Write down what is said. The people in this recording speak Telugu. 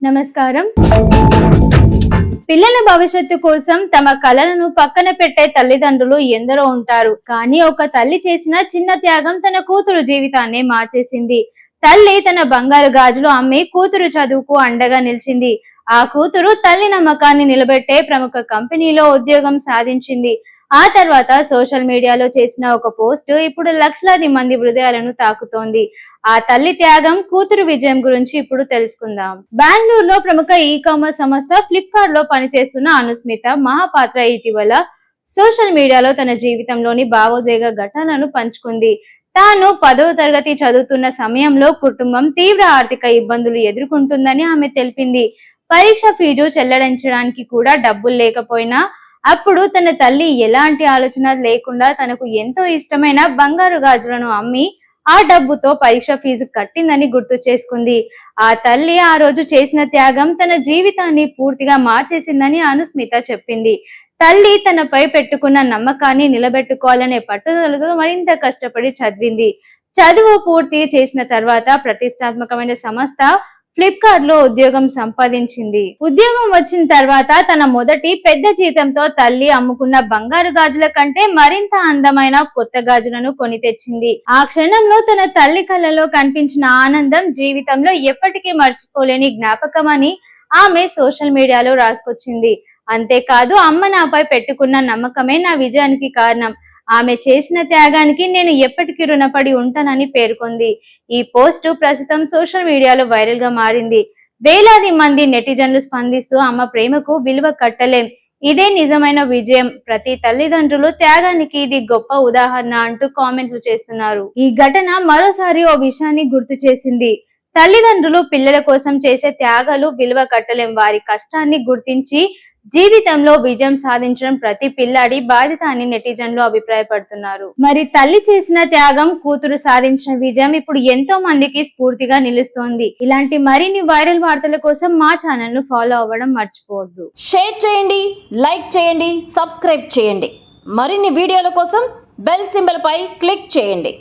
నమస్కారం. పిల్లల భవిష్యత్తు కోసం తమ కలలను పక్కన పెట్టే తల్లిదండ్రులు ఎందరో ఉంటారు. కానీ ఒక తల్లి చేసిన చిన్న త్యాగం తన కూతురు జీవితాన్ని మార్చేసింది. తల్లి తన బంగారు గాజులు అమ్మి కూతురు చదువుకు అండగా నిలిచింది. ఆ కూతురు తల్లి నమ్మకాన్ని నిలబెట్టే ప్రముఖ కంపెనీలో ఉద్యోగం సాధించింది. ఆ తర్వాత సోషల్ మీడియాలో చేసిన ఒక పోస్ట్ ఇప్పుడు లక్షలాది మంది హృదయాలను తాకుతోంది. ఆ తల్లి త్యాగం, కూతురు విజయం గురించి ఇప్పుడు తెలుసుకుందాం. బెంగళూరులో ప్రముఖ ఈ-కామర్స్ సంస్థ ఫ్లిప్కార్ట్ లో పనిచేస్తున్న అనుస్మిత మహాపాత్ర ఇటీవల సోషల్ మీడియాలో తన జీవితంలోని భావోద్వేగ ఘటనలను పంచుకుంది. తాను 10వ తరగతి చదువుతున్న సమయంలో కుటుంబం తీవ్ర ఆర్థిక ఇబ్బందులు ఎదుర్కొంటుందని ఆమె తెలిపింది. పరీక్ష ఫీజు చెల్లించడానికి కూడా డబ్బులు లేకపోయినా అప్పుడు తన తల్లి ఎలాంటి ఆలోచన లేకుండా తనకు ఎంతో ఇష్టమైన బంగారు గాజులను అమ్మి ఆ డబ్బుతో పరీక్ష ఫీజు కట్టిందని గుర్తు చేసుకుంది. ఆ తల్లి ఆ రోజు చేసిన త్యాగం తన జీవితాన్ని పూర్తిగా మార్చేసిందని అనుస్మిత చెప్పింది. తల్లి తనపై పెట్టుకున్న నమ్మకాన్ని నిలబెట్టుకోవాలనే పట్టుదలతో మరింత కష్టపడి చదివింది. చదువు పూర్తి చేసిన తర్వాత ప్రతిష్టాత్మకమైన సంస్థ ఫ్లిప్కార్ట్ లో ఉద్యోగం సంపాదించింది. ఉద్యోగం వచ్చిన తర్వాత తన మొదటి పెద్ద జీతంతో తల్లి అమ్ముకున్న బంగారు గాజుల కంటే మరింత అందమైన కొత్త గాజులను కొని తెచ్చింది. ఆ క్షణంలో తన తల్లి కళ్ళలో కనిపించిన ఆనందం జీవితంలో ఎప్పటికీ మర్చిపోలేని జ్ఞాపకం అని ఆమె సోషల్ మీడియాలో రాసుకొచ్చింది. అంతేకాదు, అమ్మ నాపై పెట్టుకున్న నమ్మకమే నా విజయానికి కారణం. ఆమె చేసిన త్యాగానికి నేను ఎప్పటికీ రుణపడి ఉంటానని పేర్కొంది. ఈ పోస్ట్ ప్రస్తుతం సోషల్ మీడియాలో వైరల్ గా మారింది. వేలాది మంది నెటిజన్లు స్పందిస్తూ అమ్మ ప్రేమకు విలువ కట్టలేం, ఇదే నిజమైన విజయం, ప్రతి తల్లిదండ్రులు త్యాగానికి ఇది గొప్ప ఉదాహరణ అంటూ కామెంట్లు చేస్తున్నారు. ఈ ఘటన మరోసారి ఓ విషయాన్ని గుర్తు చేసింది. తల్లిదండ్రులు పిల్లల కోసం చేసే త్యాగాలు విలువ కట్టలేం. వారి కష్టాన్ని గుర్తించి జీవితంలో విజయం సాధించడం ప్రతి పిల్లాడి బాధ్యత అని నెటిజన్లు అభిప్రాయపడుతున్నారు. మరి తల్లి చేసిన త్యాగం, కూతురు సాధించిన విజయం ఇప్పుడు ఎంతో మందికి స్ఫూర్తిగా నిలుస్తోంది. ఇలాంటి మరిన్ని వైరల్ వార్తల కోసం మా ఛానల్ ను ఫాలో అవ్వడం మర్చిపోవద్దు. షేర్ చేయండి, లైక్ చేయండి, సబ్స్క్రైబ్ చేయండి. మరిన్ని వీడియోల కోసం బెల్ సింబల్ పై క్లిక్ చేయండి.